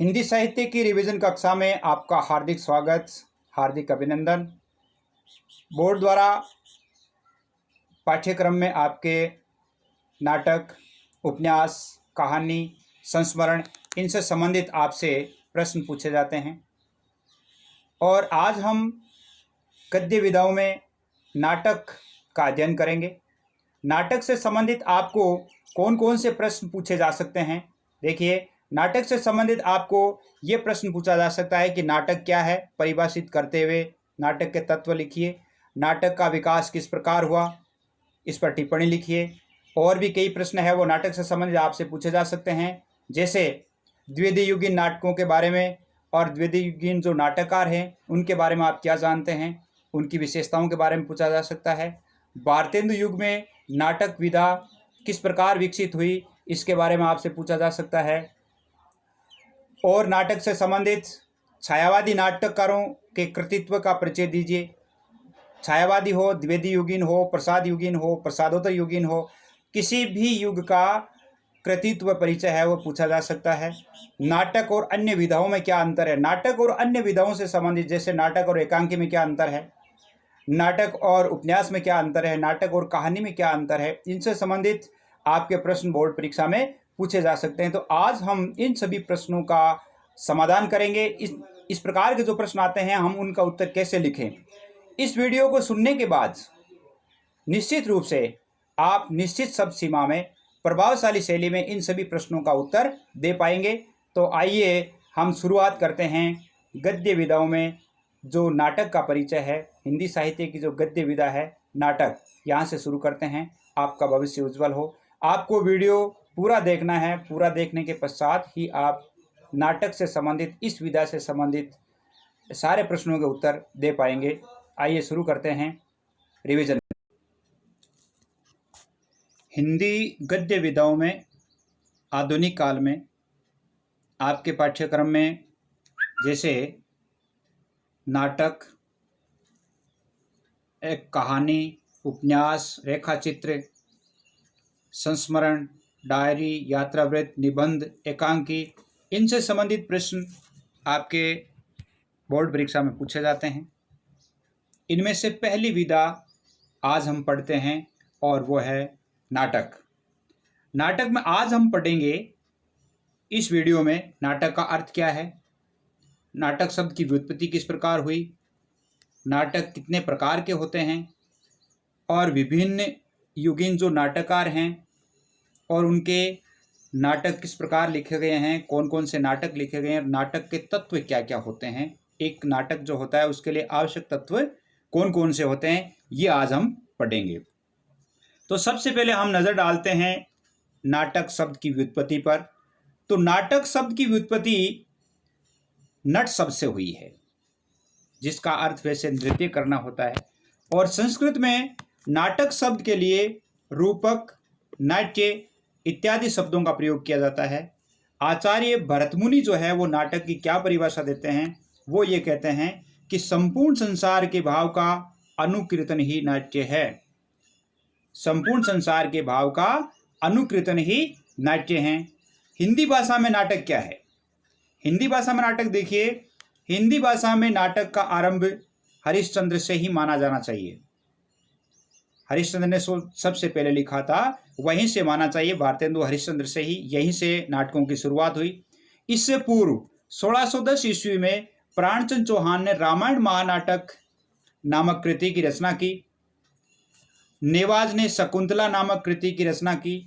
हिंदी साहित्य की रिवीजन कक्षा में आपका हार्दिक स्वागत, हार्दिक अभिनंदन। बोर्ड द्वारा पाठ्यक्रम में आपके नाटक, उपन्यास, कहानी, संस्मरण इनसे संबंधित आपसे प्रश्न पूछे जाते हैं। और आज हम गद्य विधाओं में नाटक का अध्ययन करेंगे। नाटक से संबंधित आपको कौन कौन से प्रश्न पूछे जा सकते हैं? देखिए, नाटक से संबंधित आपको ये प्रश्न पूछा जा सकता है कि नाटक क्या है, परिभाषित करते हुए नाटक के तत्व लिखिए। नाटक का विकास किस प्रकार हुआ, इस पर टिप्पणी लिखिए। और भी कई प्रश्न है वो नाटक से संबंधित आपसे पूछे जा सकते हैं, जैसे द्वितीयुगीन नाटकों के बारे में और द्वितीयुगीन जो नाटककार हैं उनके बारे में आप क्या जानते हैं, उनकी विशेषताओं के बारे में पूछा जा सकता है। भारतेंदु युग में नाटक विधा किस प्रकार विकसित हुई, इसके बारे में आपसे पूछा जा सकता है। और नाटक से संबंधित छायावादी नाटककारों के कृतित्व का परिचय दीजिए। छायावादी हो, द्विवेदी युगीन हो, प्रसाद युगीन हो, प्रसादोत्तर युगीन हो, किसी भी युग का कृतित्व परिचय है वो पूछा जा सकता है। नाटक और अन्य विधाओं में क्या अंतर है, नाटक और अन्य विधाओं से संबंधित, जैसे नाटक और एकांकी में क्या अंतर है, नाटक और उपन्यास में क्या अंतर है, नाटक और कहानी में क्या अंतर है, इनसे संबंधित आपके प्रश्न बोर्ड परीक्षा में पूछे जा सकते हैं। तो आज हम इन सभी प्रश्नों का समाधान करेंगे। इस प्रकार के जो प्रश्न आते हैं हम उनका उत्तर कैसे लिखें। इस वीडियो को सुनने के बाद निश्चित रूप से आप निश्चित शब्द सीमा में प्रभावशाली शैली में इन सभी प्रश्नों का उत्तर दे पाएंगे। तो आइए हम शुरुआत करते हैं गद्य विधाओं में जो नाटक का परिचय है। हिंदी साहित्य की जो गद्य विधा है नाटक, यहाँ से शुरू करते हैं। आपका भविष्य उज्जवल हो। आपको वीडियो पूरा देखना है, पूरा देखने के पश्चात ही आप नाटक से संबंधित, इस विधा से संबंधित सारे प्रश्नों के उत्तर दे पाएंगे। आइए शुरू करते हैं रिवीजन। हिंदी गद्य विधाओं में आधुनिक काल में आपके पाठ्यक्रम में जैसे नाटक, एक कहानी, उपन्यास, रेखाचित्र, संस्मरण, डायरी, यात्रावृत्त, निबंध, एकांकी, इनसे संबंधित प्रश्न आपके बोर्ड परीक्षा में पूछे जाते हैं। इनमें से पहली विधा आज हम पढ़ते हैं और वो है नाटक। नाटक में आज हम पढ़ेंगे इस वीडियो में नाटक का अर्थ क्या है, नाटक शब्द की व्युत्पत्ति किस प्रकार हुई, नाटक कितने प्रकार के होते हैं, और विभिन्न युगीन जो नाटककार हैं और उनके नाटक किस प्रकार लिखे गए हैं, कौन कौन से नाटक लिखे गए हैं, नाटक के तत्व क्या क्या होते हैं, एक नाटक जो होता है उसके लिए आवश्यक तत्व कौन कौन से होते हैं, ये आज हम पढ़ेंगे। तो सबसे पहले हम नज़र डालते हैं नाटक शब्द की व्युत्पत्ति पर। तो नाटक शब्द की व्युत्पत्ति नट शब्द से हुई है, जिसका अर्थ वैसे नृत्य करना होता है। और संस्कृत में नाटक शब्द के लिए रूपक, नाट्य इत्यादि शब्दों का प्रयोग किया जाता है। आचार्य भरतमुनि जो है वो नाटक की क्या परिभाषा देते हैं, वो ये कहते हैं कि संपूर्ण संसार के भाव का अनुकीर्तन ही नाट्य है। संपूर्ण संसार के भाव का अनुकीर्तन ही नाट्य है। हिंदी भाषा में नाटक क्या है? हिंदी भाषा में नाटक देखिए, हिंदी भाषा में नाटक का आरंभ हरिश्चंद्र से ही माना जाना चाहिए। हरिश्चंद्र ने सबसे पहले लिखा था, वहीं से माना चाहिए, भारतेंदु हरिश्चंद्र से ही, यहीं से नाटकों की शुरुआत हुई। इससे पूर्व 1610 ईस्वी में प्राणचंद चौहान ने रामायण महानाटक नामक कृति की रचना की। नेवाज ने शकुंतला नामक कृति की रचना की,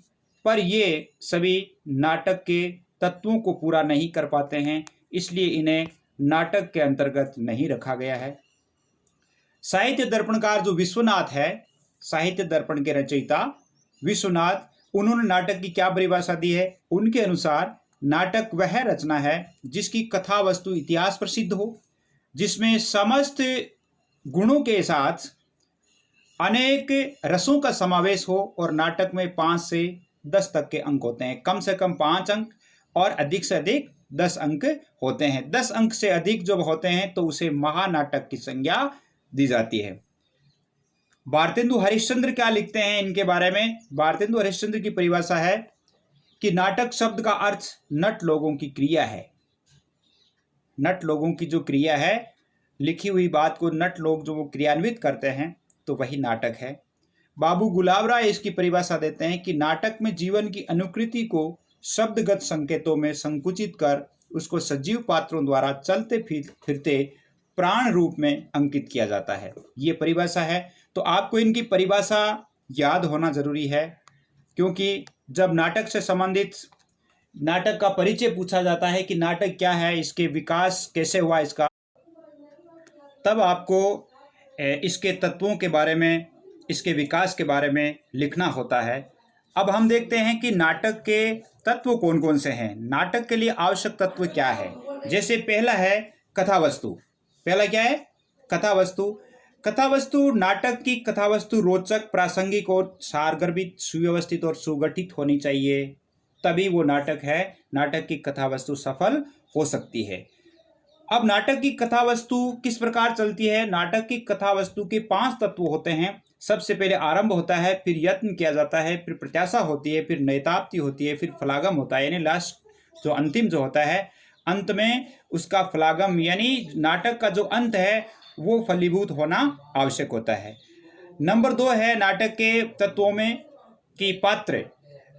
पर ये सभी नाटक के तत्वों को पूरा नहीं कर पाते हैं, इसलिए इन्हें नाटक के अंतर्गत नहीं रखा गया है। साहित्य दर्पणकार जो विश्वनाथ है, साहित्य दर्पण के रचयिता विश्वनाथ, उन्होंने नाटक की क्या परिभाषा दी है? उनके अनुसार नाटक वह रचना है जिसकी कथा वस्तु इतिहास प्रसिद्ध हो, जिसमें समस्त गुणों के साथ अनेक रसों का समावेश हो, और नाटक में 5 से 10 तक के अंक होते हैं। कम से कम 5 अंक और अधिक से अधिक 10 अंक होते हैं। 10 अंक से अधिक जब होते हैं तो उसे महानाटक की संज्ञा दी जाती है। भारतेंदु हरिश्चंद्र क्या लिखते हैं इनके बारे में? भारतेंदु हरिश्चंद्र की परिभाषा है कि नाटक शब्द का अर्थ नट लोगों की क्रिया है। नट लोगों की जो क्रिया है, लिखी हुई बात को नट लोग जो वो क्रियान्वित करते हैं, तो वही नाटक है। बाबू गुलाब राय इसकी परिभाषा देते हैं कि नाटक में जीवन की अनुकृति को शब्दगत संकेतों में संकुचित कर उसको सजीव पात्रों द्वारा चलते फिरते प्राण रूप में अंकित किया जाता है। ये परिभाषा है। तो आपको इनकी परिभाषा याद होना जरूरी है, क्योंकि जब नाटक से संबंधित नाटक का परिचय पूछा जाता है कि नाटक क्या है, इसके विकास कैसे हुआ इसका, तब आपको इसके तत्वों के बारे में, इसके विकास के बारे में लिखना होता है। अब हम देखते हैं कि नाटक के तत्व कौन कौन से हैं। नाटक के लिए आवश्यक तत्व क्या है। जैसे पहला है कथावस्तु। पहला क्या है? कथावस्तु। कथावस्तु, नाटक की कथावस्तु रोचक, प्रासंगिक और सारगर्भित, सुव्यवस्थित और सुगठित होनी चाहिए, तभी वो नाटक है। नाटक की कथावस्तु सफल हो सकती है। अब नाटक की कथावस्तु किस प्रकार चलती है? नाटक की कथावस्तु के 5 तत्व होते हैं। सबसे पहले आरंभ होता है, फिर यत्न किया जाता है, फिर प्रत्याशा होती है, फिर नैताप्ति होती है, फिर फलागम होता है, यानी लास्ट जो अंतिम जो होता है, अंत में उसका फलागम यानी नाटक का जो अंत है वो फलीभूत होना आवश्यक होता है। नंबर 2 है नाटक के तत्वों में कि पात्र।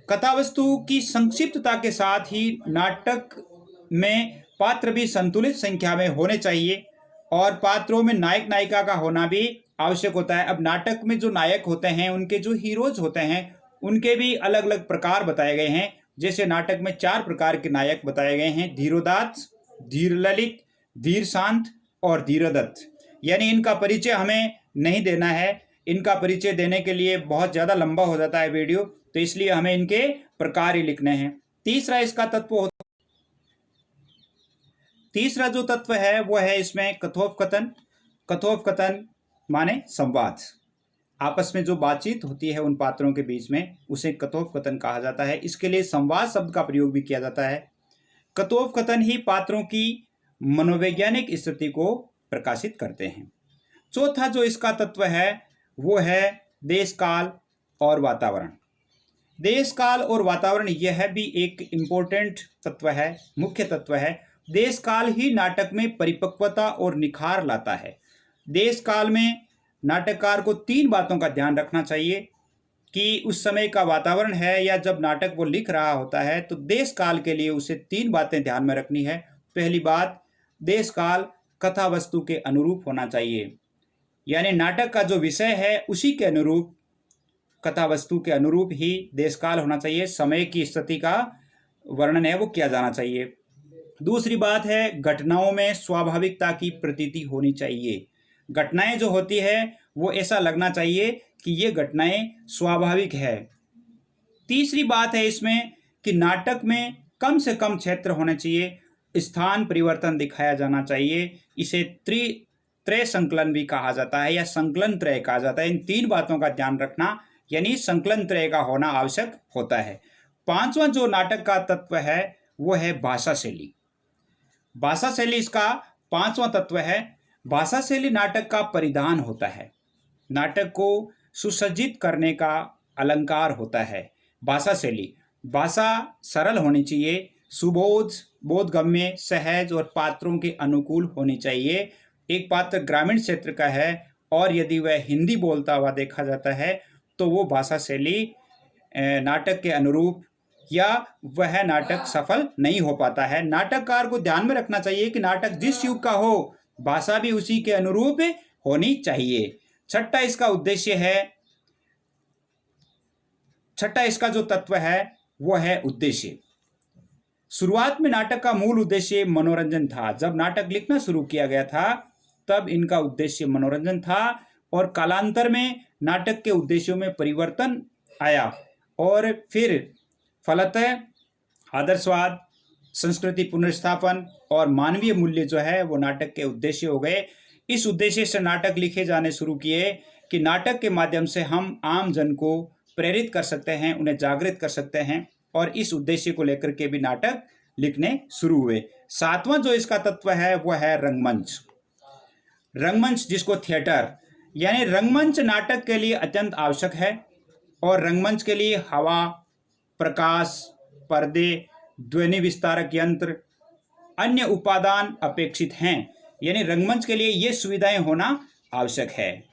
कथावस्तु की संक्षिप्तता के साथ ही नाटक में पात्र भी संतुलित संख्या में होने चाहिए और पात्रों में नायक नायिका का होना भी आवश्यक होता है। अब नाटक में जो नायक होते हैं, उनके जो हीरोज होते हैं, उनके भी अलग अलग प्रकार बताए गए हैं। जैसे नाटक में 4 प्रकार के नायक बताए गए हैं: धीरोदात्त, धीर ललित, धीर शांत और धीरोदत्त। यानी इनका परिचय हमें नहीं देना है, इनका परिचय देने के लिए बहुत ज़्यादा लंबा हो जाता है वीडियो, तो इसलिए हमें इनके प्रकार ही लिखने हैं। तीसरा इसका तत्व तीसरा जो तत्व है वो है इसमें कथोपकथन। कथोपकथन माने संवाद, आपस में जो बातचीत होती है उन पात्रों के बीच में, उसे कथोपकथन कहा जाता है। इसके लिए संवाद शब्द का प्रयोग भी किया जाता है। कथोपकथन ही पात्रों की मनोवैज्ञानिक स्थिति को प्रकाशित करते हैं। चौथा जो इसका तत्व है वो है देश काल और वातावरण। देश काल और वातावरण यह भी एक इम्पोर्टेंट तत्व है, मुख्य तत्व है। देश काल ही नाटक में परिपक्वता और निखार लाता है। देश काल में नाटककार को 3 बातों का ध्यान रखना चाहिए कि उस समय का वातावरण है या जब नाटक वो लिख रहा होता है, तो देश काल के लिए उसे 3 बातें ध्यान में रखनी है। पहली बात, देश काल कथा वस्तु के अनुरूप होना चाहिए, यानी नाटक का जो विषय है उसी के अनुरूप, कथा वस्तु के अनुरूप ही देश काल होना चाहिए। समय की स्थिति का वर्णन है वो किया जाना चाहिए। दूसरी बात है, घटनाओं में स्वाभाविकता की प्रतीति होनी चाहिए। घटनाएं जो होती है वो ऐसा लगना चाहिए कि ये घटनाएं स्वाभाविक है। तीसरी बात है इसमें कि नाटक में कम से कम क्षेत्र होने चाहिए, स्थान परिवर्तन दिखाया जाना चाहिए। इसे त्रय संकलन भी कहा जाता है या संकलन त्रय कहा जाता है। इन 3 बातों का ध्यान रखना, यानी संकलन त्रय का होना आवश्यक होता है। 5वां जो नाटक का तत्व है वो है भाषा शैली। भाषा शैली इसका 5वां तत्व है। भाषा शैली नाटक का परिधान होता है, नाटक को सुसज्जित करने का अलंकार होता है। भाषा शैली, भाषा सरल होनी चाहिए, सुबोध, बोधगम्य, सहज और पात्रों के अनुकूल होनी चाहिए। एक पात्र ग्रामीण क्षेत्र का है और यदि वह हिंदी बोलता हुआ देखा जाता है तो वो भाषा शैली नाटक के अनुरूप या वह नाटक सफल नहीं हो पाता है। नाटककार को ध्यान में रखना चाहिए कि नाटक जिस युग का हो, भाषा भी उसी के अनुरूप होनी चाहिए। छठा इसका जो तत्व है वो है उद्देश्य। शुरुआत में नाटक का मूल उद्देश्य मनोरंजन था। जब नाटक लिखना शुरू किया गया था तब इनका उद्देश्य मनोरंजन था और कालांतर में नाटक के उद्देश्यों में परिवर्तन आया और फिर फलतः आदर्शवाद, संस्कृति पुनर्स्थापन और मानवीय मूल्य जो है वो नाटक के उद्देश्य हो गए। इस उद्देश्य से नाटक लिखे जाने शुरू किए कि नाटक के माध्यम से हम आम जन को प्रेरित कर सकते हैं, उन्हें जागृत कर सकते हैं, और इस उद्देश्य को लेकर के भी नाटक लिखने शुरू हुए। 7वां जो इसका तत्व है वो है रंगमंच। रंगमंच जिसको थिएटर, यानी रंगमंच नाटक के लिए अत्यंत आवश्यक है और रंगमंच के लिए हवा, प्रकाश, पर्दे, ध्वनि विस्तारक यंत्र, अन्य उपादान अपेक्षित हैं, यानी रंगमंच के लिए ये सुविधाएं होना आवश्यक है।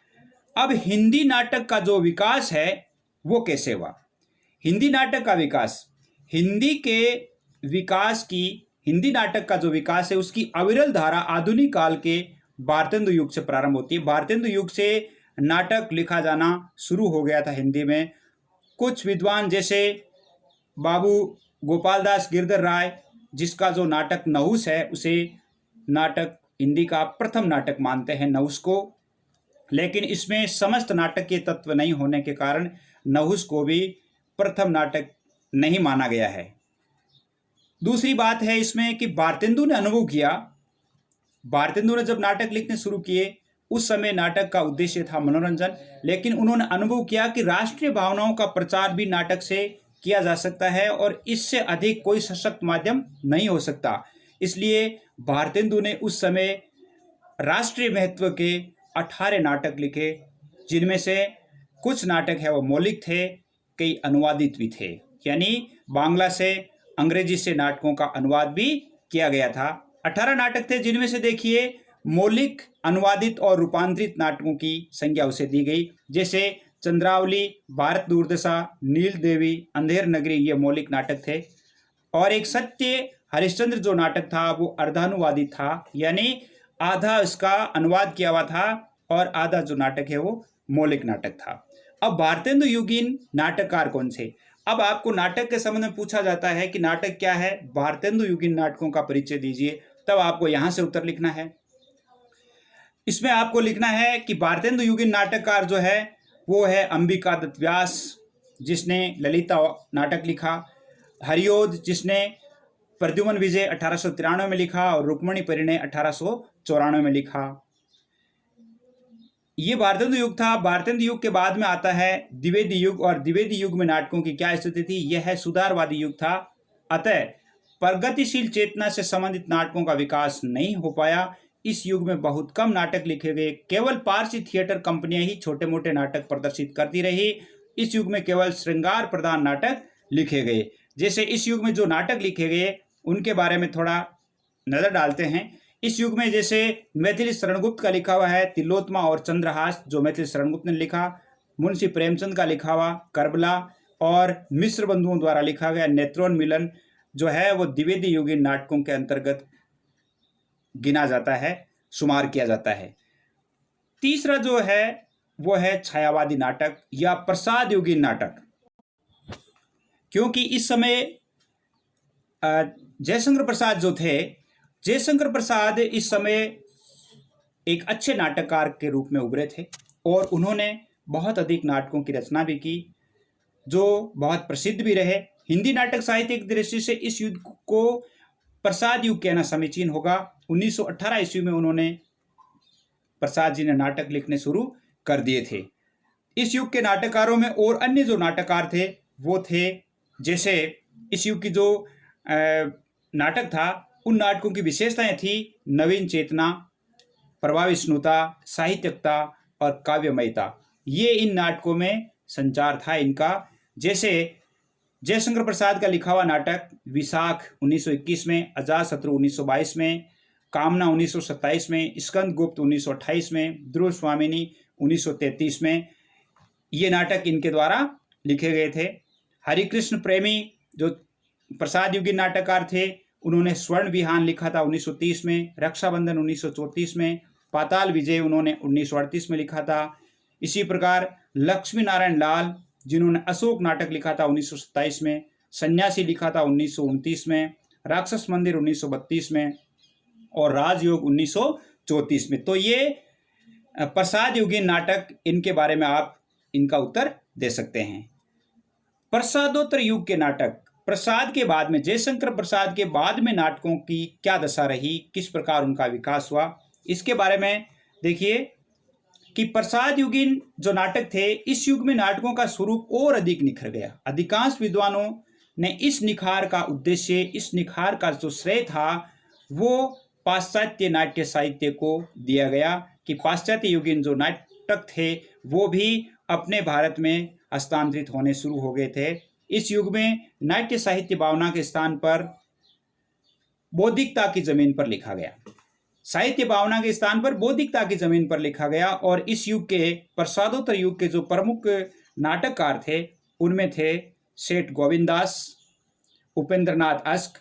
अब हिंदी नाटक का जो विकास है वो कैसे हुआ? हिंदी नाटक का विकास, हिंदी नाटक का जो विकास है उसकी अविरल धारा आधुनिक काल के भारतेंदु युग से प्रारंभ होती है। भारतेंदु युग से नाटक लिखा जाना शुरू हो गया था हिंदी में। कुछ विद्वान जैसे बाबू गोपाल दास गिरधर राय, जिसका जो नाटक नहुस है उसे नाटक हिंदी का प्रथम नाटक मानते हैं, नहुस को। लेकिन इसमें समस्त नाटक के तत्व नहीं होने के कारण नहुस को भी प्रथम नाटक नहीं माना गया है। दूसरी बात है इसमें कि भारतेंदु ने अनुभव किया, भारतेंदु ने जब नाटक लिखने शुरू किए उस समय नाटक का उद्देश्य था मनोरंजन, लेकिन उन्होंने अनुभव किया कि राष्ट्रीय भावनाओं का प्रचार भी नाटक से किया जा सकता है और इससे अधिक कोई सशक्त माध्यम नहीं हो सकता। इसलिए भारतेंदु ने उस समय राष्ट्रीय महत्व के 18 नाटक लिखे, जिनमें से कुछ नाटक है वो मौलिक थे, कई अनुवादित भी थे, यानी बांग्ला से अंग्रेजी से नाटकों का अनुवाद भी किया गया था। 18 नाटक थे, जिनमें से देखिए मौलिक, अनुवादित और रूपांतरित नाटकों की संख्या उसे दी गई। जैसे चंद्रावली, भारत दुर्दशा, नील देवी, अंधेर नगरी, ये मौलिक नाटक थे। और एक सत्य हरिश्चंद्र जो नाटक था वो अर्धानुवादित था, यानी आधा इसका अनुवाद किया हुआ था और आधा जो नाटक है वो मौलिक नाटक था। अब भारतेंदु युगीन नाटककार कौन थे? अब आपको नाटक के संबंध में पूछा जाता है कि नाटक क्या है, भारतेंदु युगीन नाटकों का परिचय दीजिए, तब आपको यहां से उत्तर लिखना है। इसमें आपको लिखना है कि भारतेंदु युगीन नाटककार जो है वो है अंबिका दत्त व्यास, जिसने ललिता नाटक लिखा, हरिओद जिसने प्रद्युमन विजय 1893 में लिखा और रुक्मणी परिणय 1894 में लिखा। ये भारतेंदु युग था। भारतेंदु युग के बाद में आता है द्विवेदी युग, और द्विवेदी युग में नाटकों की क्या स्थिति थी? यह है सुधारवादी युग था। अतः प्रगतिशील चेतना से संबंधित नाटकों का विकास नहीं हो पाया। इस युग में बहुत कम नाटक लिखे गए, केवल पारसी थिएटर कंपनियां ही छोटे मोटे नाटक प्रदर्शित करती रही। इस युग में केवल श्रृंगार प्रधान नाटक लिखे गए। जैसे इस युग में जो नाटक लिखे गए उनके बारे में थोड़ा नजर डालते हैं। इस युग में जैसे मैथिली शरणगुप्त का लिखा हुआ है तिलोत्तमा और चंद्रहास, जो मैथिली शरणगुप्त ने लिखा, मुंशी प्रेमचंद का लिखा हुआ करबला, और मिश्र बंधुओं द्वारा लिखा गया नेत्रोन्मिलन जो है वो द्विवेदी युगीन नाटकों के अंतर्गत गिना जाता है, शुमार किया जाता है। तीसरा जो है वो है छायावादी नाटक या प्रसाद युगीन नाटक, क्योंकि इस समय जयशंकर प्रसाद जो थे, जयशंकर प्रसाद इस समय एक अच्छे नाटककार के रूप में उभरे थे और उन्होंने बहुत अधिक नाटकों की रचना भी की जो बहुत प्रसिद्ध भी रहे। हिंदी नाटक साहित्य की दृष्टि से इस युग को प्रसाद युग कहना समीचीन होगा। 1918 ईस्वी में उन्होंने, प्रसाद जी ने नाटक लिखने शुरू कर दिए थे। इस युग के नाटककारों में और अन्य जो नाटककार थे वो थे, जैसे इस युग की जो नाटक था उन नाटकों की विशेषताएं थी नवीन चेतना, प्रभाविष्णुता, साहित्यकता और काव्यमयता। ये इन नाटकों में संचार था इनका। जैसे जयशंकर प्रसाद का लिखा हुआ नाटक विशाख 1921 में, अजातशत्रु 1922 में, कामना 1927 में, स्कंद गुप्त 1928 में, ध्रुव स्वामिनी 1933 में, ये नाटक इनके द्वारा लिखे गए थे। हरिकृष्ण प्रेमी जो प्रसाद युगीन नाटककार थे, उन्होंने स्वर्ण विहान लिखा था 1930 में, रक्षाबंधन 1934 में, पाताल विजय उन्होंने 1938 में लिखा था। इसी प्रकार लक्ष्मी नारायण लाल जिन्होंने अशोक नाटक लिखा था 1927 में, सन्यासी लिखा था 1929 में, राक्षस मंदिर 1932 में और राजयोग 1934 में। तो ये प्रसाद युगीन नाटक, इनके बारे में आप इनका उत्तर दे सकते हैं। प्रसादोत्तर युग के नाटक, प्रसाद के बाद में, जयशंकर प्रसाद के बाद में नाटकों की क्या दशा रही, किस प्रकार उनका विकास हुआ, इसके बारे में देखिए कि प्रसाद युगीन जो नाटक थे, इस युग में नाटकों का स्वरूप और अधिक निखर गया। अधिकांश विद्वानों ने इस निखार का उद्देश्य, इस निखार का जो श्रेय था वो पाश्चात्य नाट्य साहित्य को दिया गया कि पाश्चात्य युगीन जो नाटक थे वो भी अपने भारत में हस्तांतरित होने शुरू हो गए थे। इस युग में नाट्य साहित्य भावना के स्थान पर बौद्धिकता की जमीन पर लिखा गया। साहित्य भावना के स्थान पर बौद्धिकता की जमीन पर लिखा गया। और इस युग के प्रसादोत्तर युग के जो प्रमुख नाटककार थे उनमें थे सेठ गोविंदास, उपेंद्रनाथ अस्क,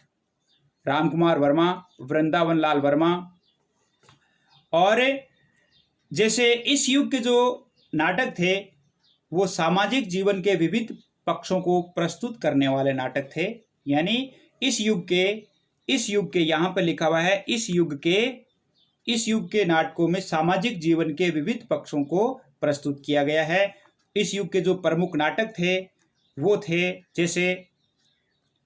रामकुमार वर्मा, वृंदावन लाल वर्मा। और जैसे इस युग के जो नाटक थे वो सामाजिक जीवन के विविध पक्षों को प्रस्तुत करने वाले नाटक थे। यानी इस युग के यहाँ पर लिखा हुआ है, इस युग के नाटकों में सामाजिक जीवन के विविध पक्षों को प्रस्तुत किया गया है। इस युग के जो प्रमुख नाटक थे वो थे जैसे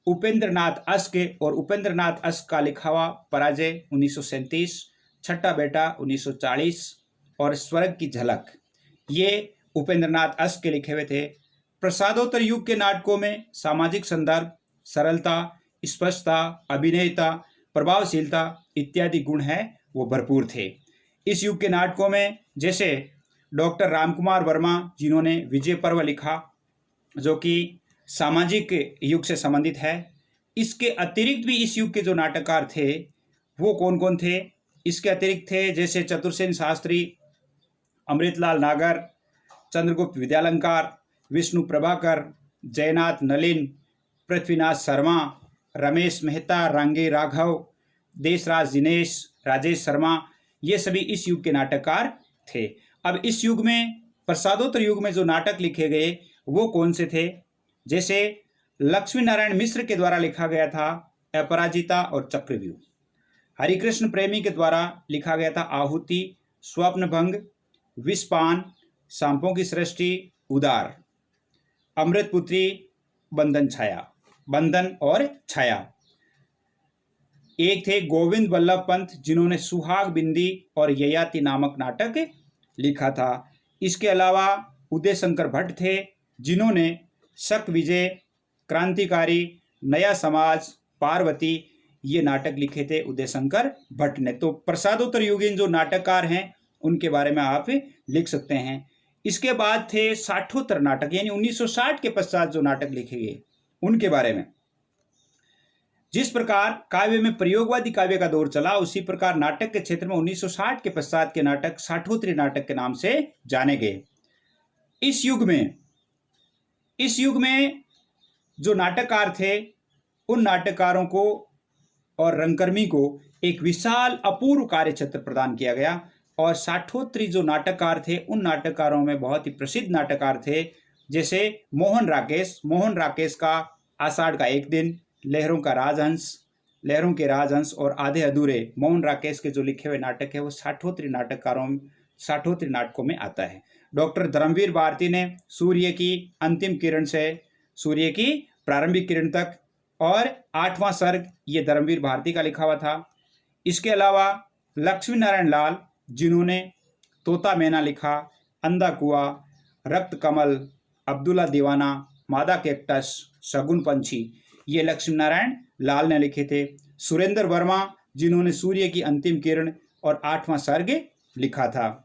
उपेंद्रनाथ अस्क और उपेंद्रनाथ अस्क का लिखा हुआ पराजय 1937, छठा बेटा 1940 और स्वर्ग की झलक, ये उपेंद्रनाथ अस्क के लिखे हुए थे। प्रसादोत्तर युग के नाटकों में सामाजिक संदर्भ, सरलता, स्पष्टता, अभिनयता, प्रभावशीलता इत्यादि गुण हैं वो भरपूर थे। इस युग के नाटकों में जैसे डॉक्टर रामकुमार वर्मा जिन्होंने विजय पर्व लिखा जो कि सामाजिक युग से संबंधित है। इसके अतिरिक्त भी इस युग के जो नाटककार थे वो कौन कौन थे? इसके अतिरिक्त थे जैसे चतुर्सेन शास्त्री, अमृतलाल नागर, चंद्रगुप्त विद्यालंकार, विष्णु प्रभाकर, जयनाथ नलिन, पृथ्वीनाथ शर्मा, रमेश मेहता, रांगे राघव, देशराज दिनेश, राजेश शर्मा, ये सभी इस युग के नाटककार थे। अब इस युग में प्रसादोत्तर युग में जो नाटक लिखे गए वो कौन से थे? जैसे लक्ष्मी नारायण मिश्र के द्वारा लिखा गया था अपराजिता और चक्रव्यूह, हरिकृष्ण प्रेमी के द्वारा लिखा गया था आहुति, स्वप्नभंग, विषपान, सांपों की सृष्टि, उदार, अमृतपुत्री, बंधन और छाया। एक थे गोविंद वल्लभ पंत जिन्होंने सुहाग बिंदी और ययाति नामक नाटक लिखा था। इसके अलावा उदय शंकर भट्ट थे जिन्होंने शक विजय, क्रांतिकारी, नया समाज, पार्वती ये नाटक लिखे थे उदय शंकर भट्ट ने। तो प्रसादोत्तर युगीन जो नाटककार हैं उनके बारे में आप लिख सकते हैं। इसके बाद थे साठोत्तर नाटक यानी 1960 के पश्चात जो नाटक लिखे गए उनके बारे में। जिस प्रकार काव्य में प्रयोगवादी काव्य का दौर चला उसी प्रकार नाटक के क्षेत्र में 1960 के पश्चात के नाटक साठोत्तरी नाटक के नाम से जाने गए। इस युग में जो नाटककार थे उन नाटककारों को और रंगकर्मी को एक विशाल अपूर्व कार्य क्षेत्र प्रदान किया गया। और साठोत्तरी जो नाटककार थे उन नाटककारों में बहुत ही प्रसिद्ध नाटककार थे जैसे मोहन राकेश का आषाढ़ का एक दिन, लहरों के राजहंस और आधे अधूरे मोहन राकेश के जो लिखे हुए नाटक है वो साठोत्तरी नाटकों में आता है। डॉक्टर धर्मवीर भारती ने सूर्य की अंतिम किरण से सूर्य की प्रारंभिक किरण तक और 8वां सर्ग ये धर्मवीर भारती का लिखा हुआ था। इसके अलावा लक्ष्मी नारायण लाल जिन्होंने तोता मैना लिखा, अंधा कुआं, रक्त कमल, अब्दुल्ला दीवाना, मादा कैक्टस, शगुन पंछी ये लक्ष्मी नारायण लाल ने लिखे थे। सुरेंद्र वर्मा जिन्होंने सूर्य की अंतिम किरण और 8वां सर्ग लिखा था।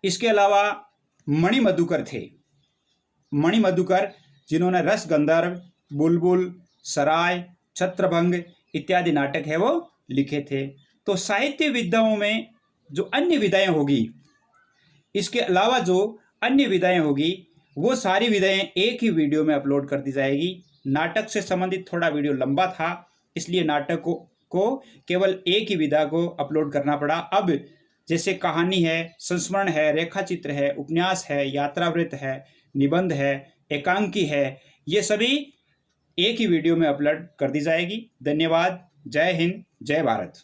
इसके अलावा मणि मधुकर जिन्होंने रस गंधर्व, बुलबुल, सराय, छत्रभंग इत्यादि नाटक है वो लिखे थे। तो साहित्य विधाओं में जो अन्य विधाएं होगी, इसके अलावा जो अन्य विधाएं होगी वो सारी विधाएं एक ही वीडियो में अपलोड कर दी जाएगी। नाटक से संबंधित थोड़ा वीडियो लंबा था इसलिए नाटक को केवल एक ही विधा को अपलोड करना पड़ा। अब जैसे कहानी है, संस्मरण है, रेखाचित्र है, उपन्यास है, यात्रावृत्त है, निबंध है, एकांकी है, ये सभी एक ही वीडियो में अपलोड कर दी जाएगी। धन्यवाद। जय हिंद, जय भारत।